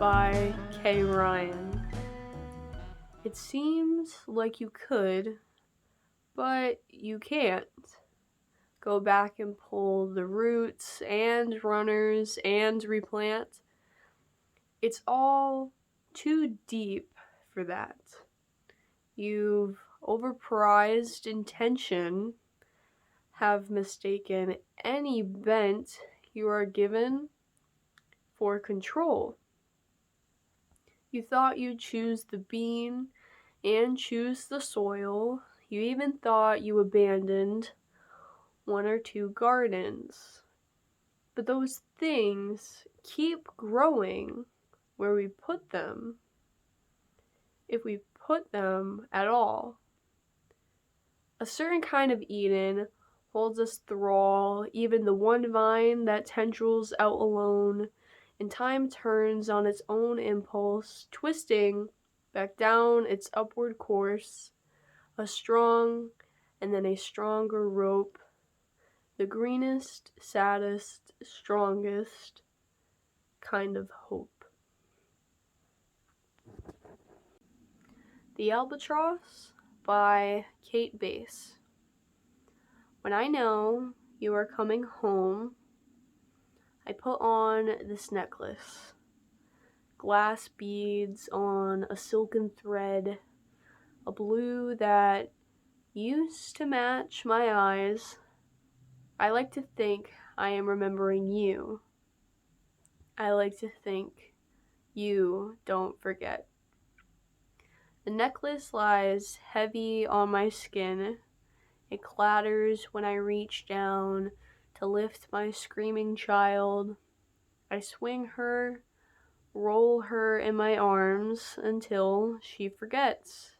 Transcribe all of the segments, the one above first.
by K. Ryan. It seems like you could, but you can't. Go back and pull the roots and runners and replant. It's all too deep for that. You've overprized intention, have mistaken any bent you are given for control. You thought you'd choose the bean and choose the soil. You even thought you abandoned one or two gardens. But those things keep growing where we put them, if we put them at all. A certain kind of Eden holds us thrall, even the one vine that tendrils out alone, and time turns on its own impulse, twisting back down its upward course, a strong and then a stronger rope, the greenest, saddest, strongest kind of hope. The Albatross by Kate Bass. When I know you are coming home, I put on this necklace. Glass beads on a silken thread, a blue that used to match my eyes. I like to think I am remembering you. I like to think you don't forget. The necklace lies heavy on my skin. It clatters when I reach down to lift my screaming child. I swing her, roll her in my arms until she forgets.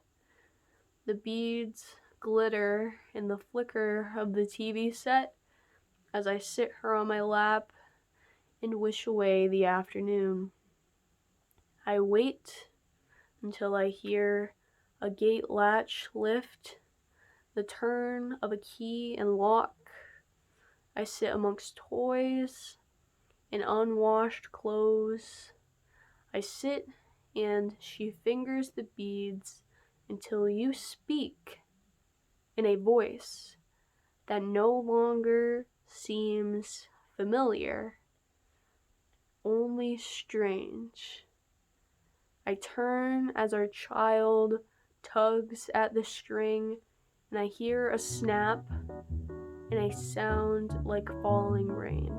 The beads glitter in the flicker of the TV set as I sit her on my lap and wish away the afternoon. I wait until I hear a gate latch lift, the turn of a key and lock. I sit amongst toys and unwashed clothes. I sit and she fingers the beads until you speak in a voice that no longer seems familiar, only strange. I turn as our child tugs at the string, and I hear a snap and a sound like falling rain.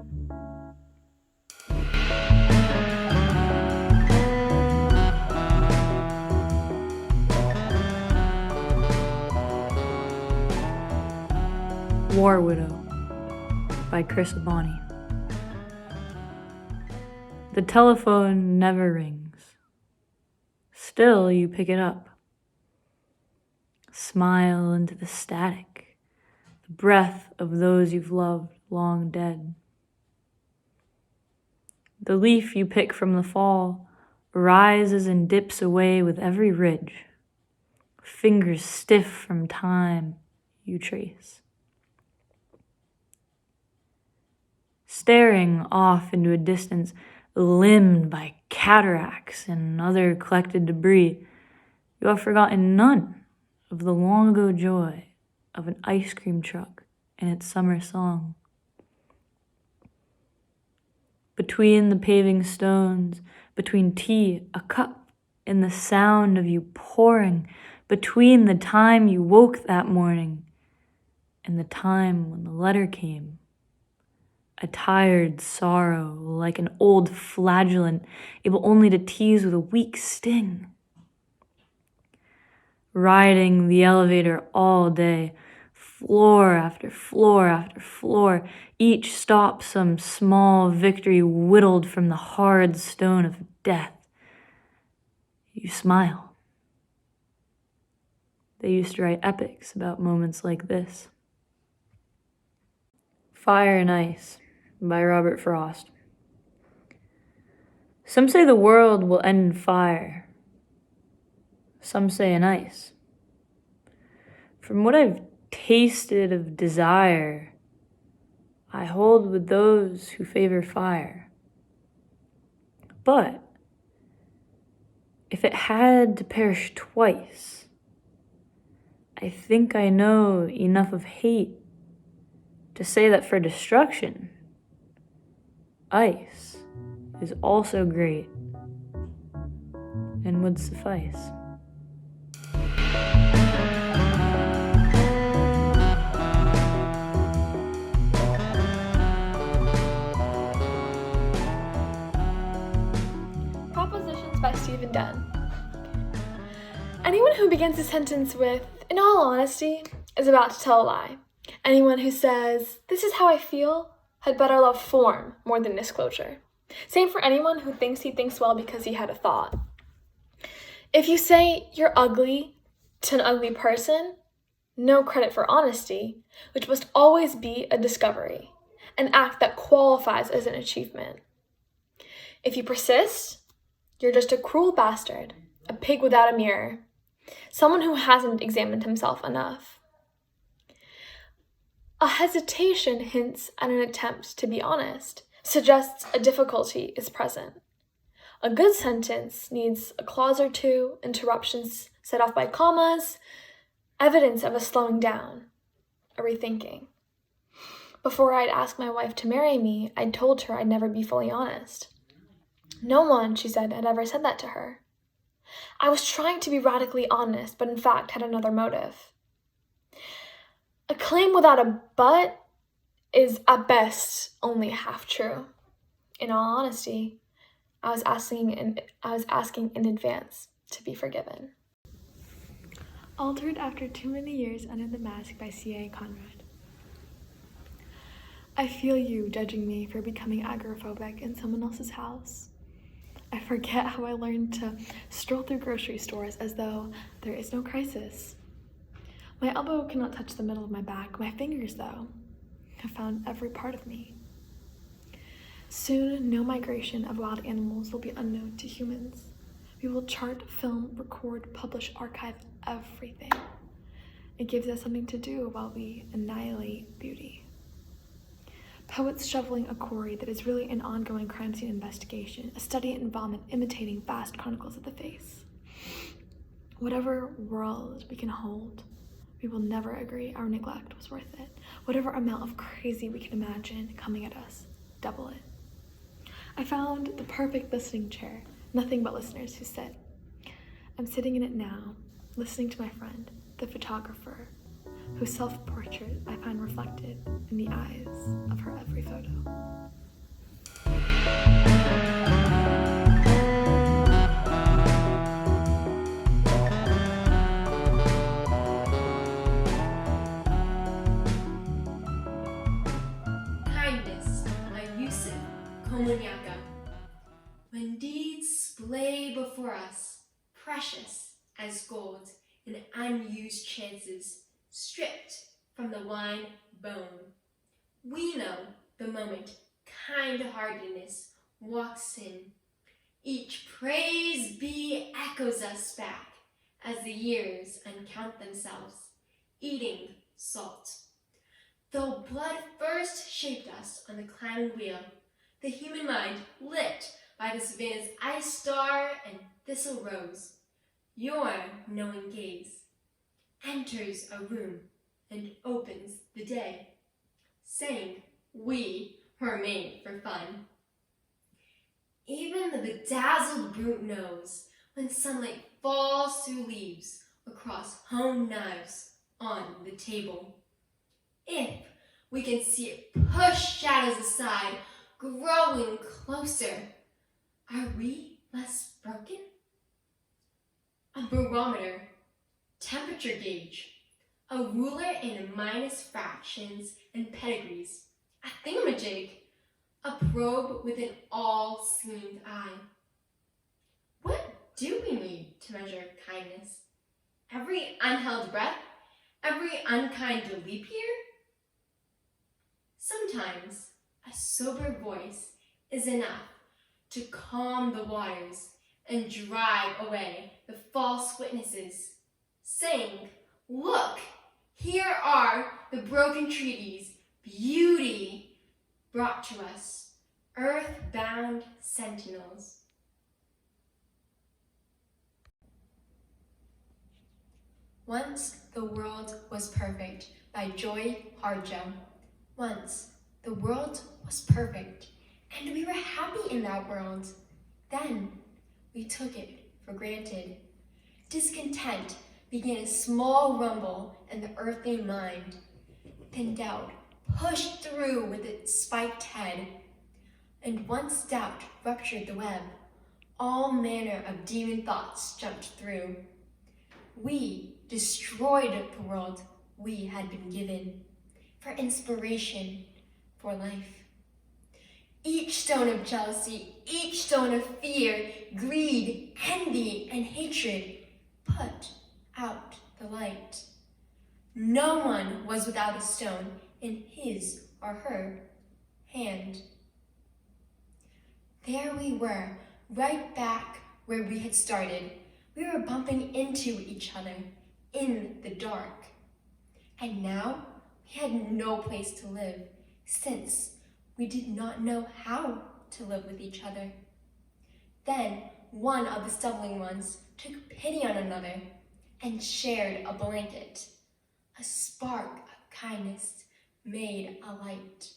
War Widow by Chris Abani. The telephone never rings. Still, you pick it up. Smile into the static, the breath of those you've loved long dead. The leaf you pick from the fall rises and dips away with every ridge, fingers stiff from time you trace. Staring off into a distance limbed by cataracts and other collected debris, you have forgotten none of the long ago joy of an ice cream truck and its summer song. Between the paving stones, between tea, a cup, and the sound of you pouring, between the time you woke that morning and the time when the letter came, a tired sorrow like an old flagellant able only to tease with a weak sting. Riding the elevator all day, floor after floor after floor, each stop some small victory whittled from the hard stone of death. You smile. They used to write epics about moments like this. Fire and Ice by Robert Frost. Some say the world will end in fire. Some say in ice. From what I've tasted of desire, I hold with those who favor fire. But if it had to perish twice, I think I know enough of hate to say that for destruction, ice is also great and would suffice. Propositions by Stephen Dunn. Anyone who begins a sentence with, "in all honesty," is about to tell a lie. Anyone who says, "this is how I feel," had better love form more than disclosure. Same for anyone who thinks he thinks well because he had a thought. If you say you're ugly to an ugly person, no credit for honesty, which must always be a discovery, an act that qualifies as an achievement. If you persist, you're just a cruel bastard, a pig without a mirror, someone who hasn't examined himself enough. A hesitation hints at an attempt to be honest, suggests a difficulty is present. A good sentence needs a clause or two, interruptions set off by commas, evidence of a slowing down, a rethinking. Before I'd asked my wife to marry me, I'd told her I'd never be fully honest. No one, she said, had ever said that to her. I was trying to be radically honest, but in fact had another motive. A claim without a but is at best only half true. In all honesty, I was asking in advance to be forgiven. Altered After Too Many Years Under the Mask by C.A. Conrad. I feel you judging me for becoming agoraphobic in someone else's house. I forget how I learned to stroll through grocery stores as though there is no crisis. My elbow cannot touch the middle of my back. My fingers, though, have found every part of me. Soon, no migration of wild animals will be unknown to humans. We will chart, film, record, publish, archive everything. It gives us something to do while we annihilate beauty. Poets shoveling a quarry that is really an ongoing crime scene investigation, a study in vomit imitating vast chronicles of the face. Whatever world we can hold, we will never agree our neglect was worth it. Whatever amount of crazy we can imagine coming at us, double it. I found the perfect listening chair, nothing but listeners who sit. I'm sitting in it now, listening to my friend, the photographer, whose self-portrait I find reflected in the eyes of her every photo. Kindness by Yusuf Komunyaka. When deeds splay before us, precious as gold and unused chances, stripped from the wine bone, we know the moment kind-heartedness walks in. Each praise be echoes us back as the years uncount themselves, eating salt. Though blood first shaped us on the climbing wheel, the human mind lit by the savannah's ice star and thistle rose, your knowing gaze enters a room and opens the day, saying we were made for fun. Even the bedazzled brute knows when sunlight falls through leaves across honed knives on the table. If we can see it push shadows aside, growing closer, are we less broken? A barometer, temperature gauge, a ruler in minus fractions and pedigrees, a thingamajig, a probe with an all-seeing eye. What do we need to measure kindness? Every unheld breath? Every unkind leap year? Sometimes a sober voice is enough to calm the waters and drive away the false witnesses, saying, look, here are the broken treaties, beauty brought to us, earth-bound sentinels. Once the World Was Perfect by Joy Harjo. Once the world was perfect, and we were happy in that world. Then we took it for granted. Discontent began a small rumble in the earthly mind. Then doubt pushed through with its spiked head. And once doubt ruptured the web, all manner of demon thoughts jumped through. We destroyed the world we had been given for inspiration, for life. Each stone of jealousy, each stone of fear, greed, envy, and hatred put out the light. No one was without a stone in his or her hand. There we were, right back where we had started. We were bumping into each other in the dark. And now we had no place to live, since we did not know how to live with each other. Then one of the stumbling ones took pity on another and shared a blanket. A spark of kindness made a light.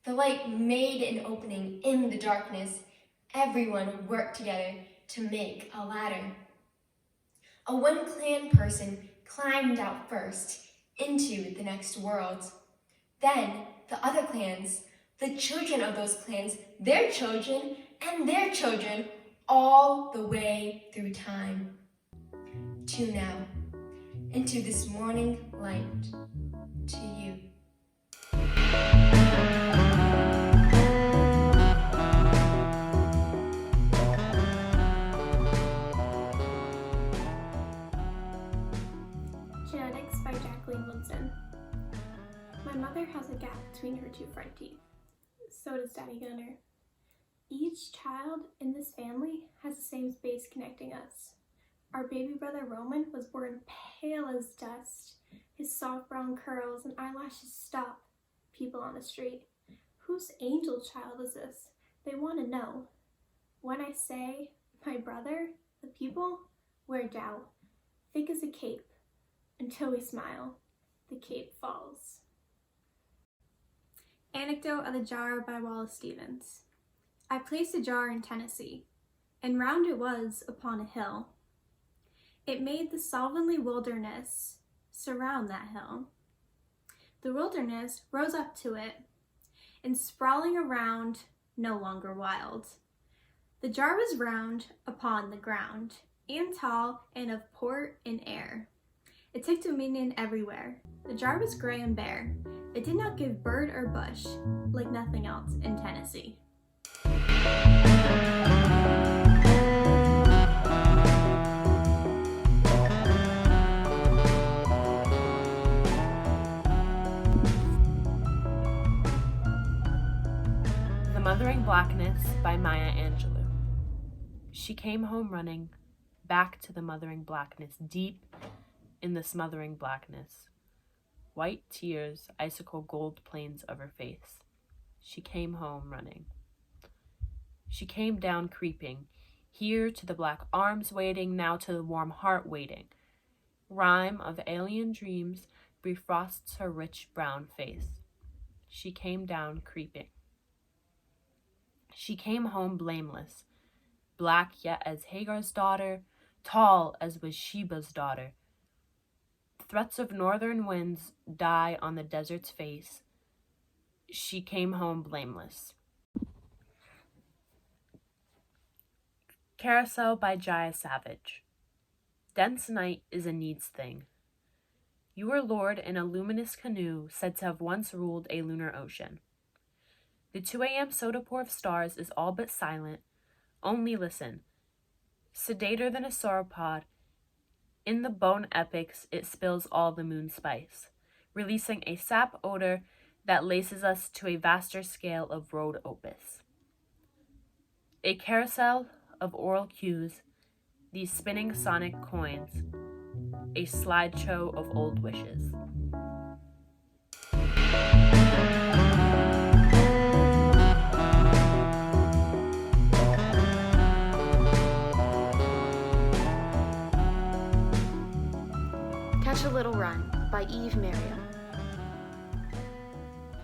The light made an opening in the darkness. Everyone worked together to make a ladder. A one clan person climbed out first into the next world. Then the other clans, the children of those clans, their children, and their children, all the way through time. To now, into this morning light, to you. Genetics by Jacqueline Woodson. My mother has a gap between her two front teeth. So does Daddy Gunner. Each child in this family has the same space connecting us. Our baby brother Roman was born pale as dust. His soft brown curls and eyelashes stop people on the street. Whose angel child is this? They want to know. When I say my brother, the people wear dow, thick as a cape. Until we smile, the cape falls. Anecdote of the Jar by Wallace Stevens. I placed a jar in Tennessee, and round it was upon a hill. It made the slovenly wilderness surround that hill. The wilderness rose up to it, and sprawling around, no longer wild. The jar was round upon the ground, and tall, and of port and air. It took dominion everywhere. The jar was gray and bare. It did not give bird or bush, like nothing else in Tennessee. The Mothering Blackness by Maya Angelou. She came home running, back to the mothering blackness, deep in the smothering blackness. White tears, icicle gold plains of her face. She came home running. She came down creeping, here to the black arms waiting, now to the warm heart waiting. Rime of alien dreams befrosts her rich brown face. She came down creeping. She came home blameless, black yet as Hagar's daughter, tall as was Sheba's daughter. Threats of northern winds die on the desert's face. She came home blameless. Carousel by Jaya Savage. Dense night is a needs thing. You are lord in a luminous canoe said to have once ruled a lunar ocean. The 2 a.m. soda pour of stars is all but silent. Only listen. Sedater than a sauropod, in the bone epics it spills all the moon spice, releasing a sap odor that laces us to a vaster scale of road opus. A carousel of oral cues, these spinning sonic coins, a slideshow of old wishes. Eve Merriam.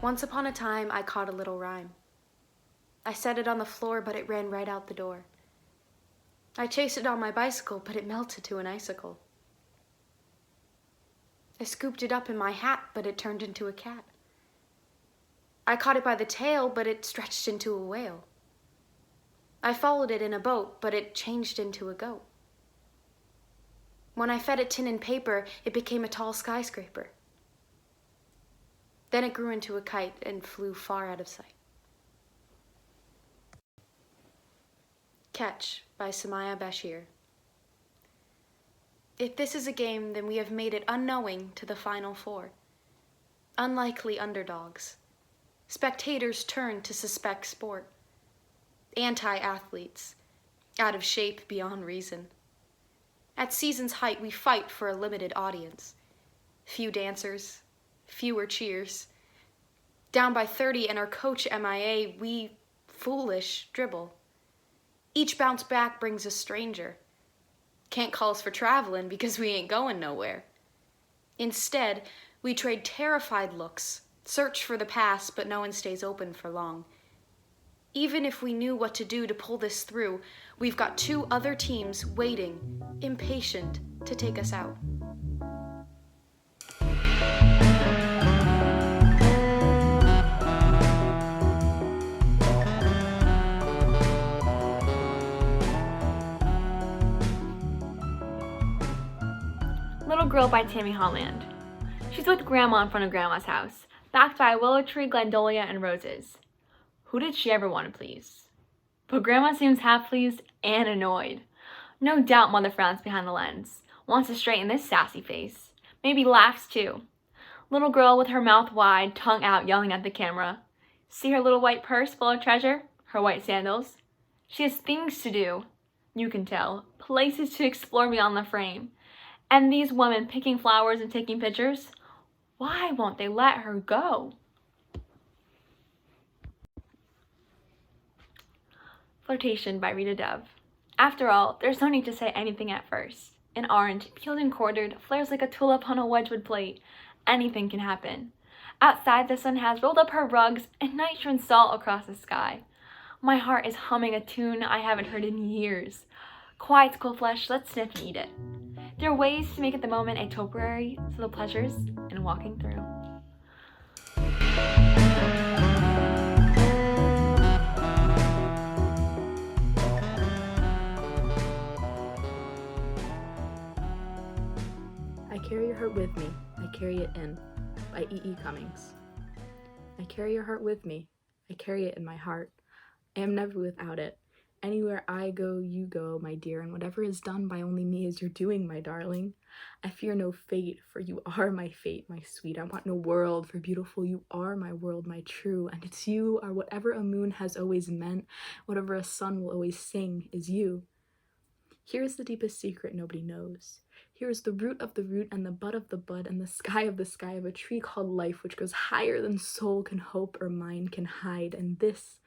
Once upon a time, I caught a little rhyme. I set it on the floor, but it ran right out the door. I chased it on my bicycle, but it melted to an icicle. I scooped it up in my hat, but it turned into a cat. I caught it by the tail, but it stretched into a whale. I followed it in a boat, but it changed into a goat. When I fed it tin and paper, it became a tall skyscraper. Then it grew into a kite and flew far out of sight. Catch by Samaya Bashir. If this is a game, then we have made it unknowing to the Final Four. Unlikely underdogs. Spectators turn to suspect sport. Anti-athletes, out of shape beyond reason. At season's height, we fight for a limited audience. Few dancers, fewer cheers. Down by 30 and our coach MIA, we foolish dribble. Each bounce back brings a stranger. Can't call us for traveling because we ain't going nowhere. Instead, we trade terrified looks, search for the pass, but no one stays open for long. Even if we knew what to do to pull this through, we've got two other teams waiting, impatient to take us out. Little Girl by Tammy Holland. She's with Grandma in front of Grandma's house, backed by a willow tree, glendolia, and roses. Who did she ever want to please? But Grandma seems half pleased and annoyed. No doubt Mother frowns behind the lens, wants to straighten this sassy face. Maybe laughs too. Little girl with her mouth wide, tongue out, yelling at the camera. See her little white purse full of treasure? Her white sandals? She has things to do, you can tell, places to explore beyond the frame. And these women picking flowers and taking pictures? Why won't they let her go? Flirtation by Rita Dove. After all, there's no need to say anything at first. In orange, peeled and quartered, flares like a tulip on a Wedgwood plate. Anything can happen. Outside, the sun has rolled up her rugs and night strewn salt across the sky. My heart is humming a tune I haven't heard in years. Quiet, cool flesh, let's sniff and eat it. There are ways to make it the moment a topiary, so the pleasures in walking through. I carry your heart with me, I carry it in, by E.E. Cummings. I carry your heart with me, I carry it in my heart. I am never without it. Anywhere I go, you go, my dear, and whatever is done by only me is your doing, my darling. I fear no fate, for you are my fate, my sweet. I want no world, for beautiful you are my world, my true, and it's you are whatever a moon has always meant, whatever a sun will always sing, is you. Here is the deepest secret nobody knows. Here is the root of the root and the bud of the bud and the sky of a tree called life, which goes higher than soul can hope or mind can hide, and this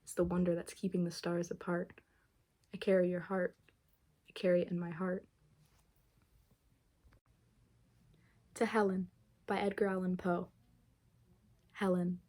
is the wonder that's keeping the stars apart. I carry your heart. I carry it in my heart. To Helen, by Edgar Allan Poe. Helen,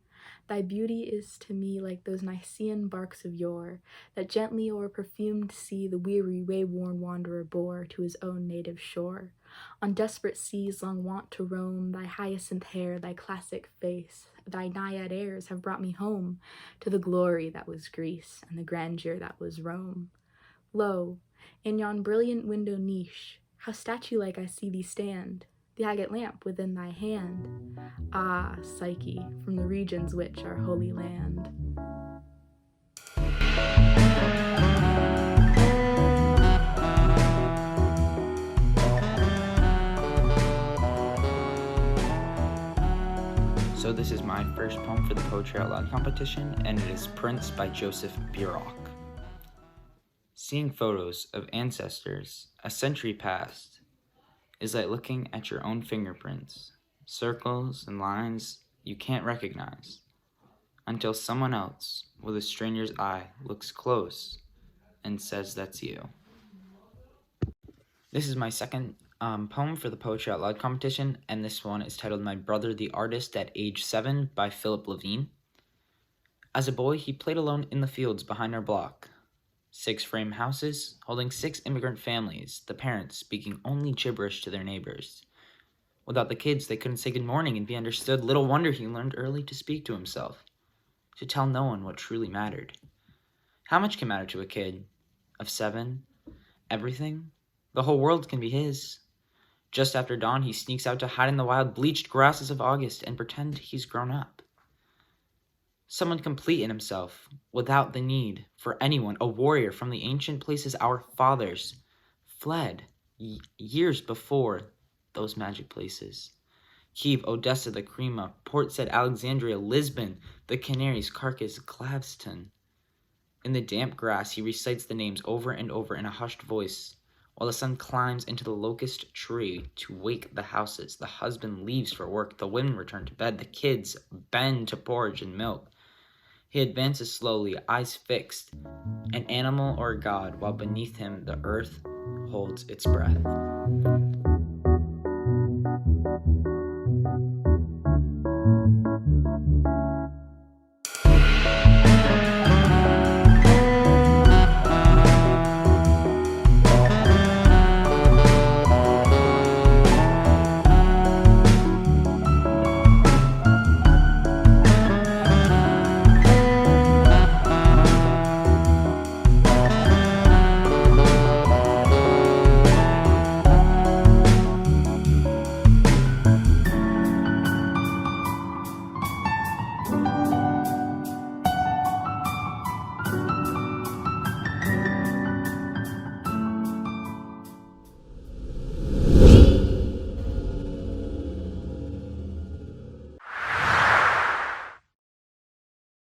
thy beauty is to me like those Nicean barks of yore, that gently o'er perfumed sea the weary, way-worn wanderer bore to his own native shore. On desperate seas long wont to roam, thy hyacinth hair, thy classic face, thy naiad airs have brought me home to the glory that was Greece and the grandeur that was Rome. Lo, in yon brilliant window niche, how statue-like I see thee stand, the agate lamp within thy hand. Ah, Psyche, from the regions which are holy land. So this is my first poem for the Poetry Out Loud competition, and it is Prince by Joseph Burock. Seeing photos of ancestors a century past is like looking at your own fingerprints, circles and lines you can't recognize, until someone else with a stranger's eye looks close and says that's you. This is my second poem for the Poetry Out Loud competition, and this one is titled My Brother the Artist at Age 7 by Philip Levine. As a boy, he played alone in the fields behind our block. 6 frame houses, holding 6 immigrant families, the parents speaking only gibberish to their neighbors. Without the kids, they couldn't say good morning and be understood. Little wonder he learned early to speak to himself, to tell no one what truly mattered. How much can matter to a kid of 7? Everything? The whole world can be his. Just after dawn, he sneaks out to hide in the wild, bleached grasses of August and pretend he's grown up. Someone complete in himself, without the need for anyone, a warrior from the ancient places our fathers fled years before those magic places. Kiev, Odessa, the Crimea, Port Said, Alexandria, Lisbon, the Canaries, Carcass, Glaveston. In the damp grass, he recites the names over and over in a hushed voice, while the sun climbs into the locust tree to wake the houses. The husband leaves for work, the women return to bed, the kids bend to porridge and milk. He advances slowly, eyes fixed, an animal or a god, while beneath him the earth holds its breath.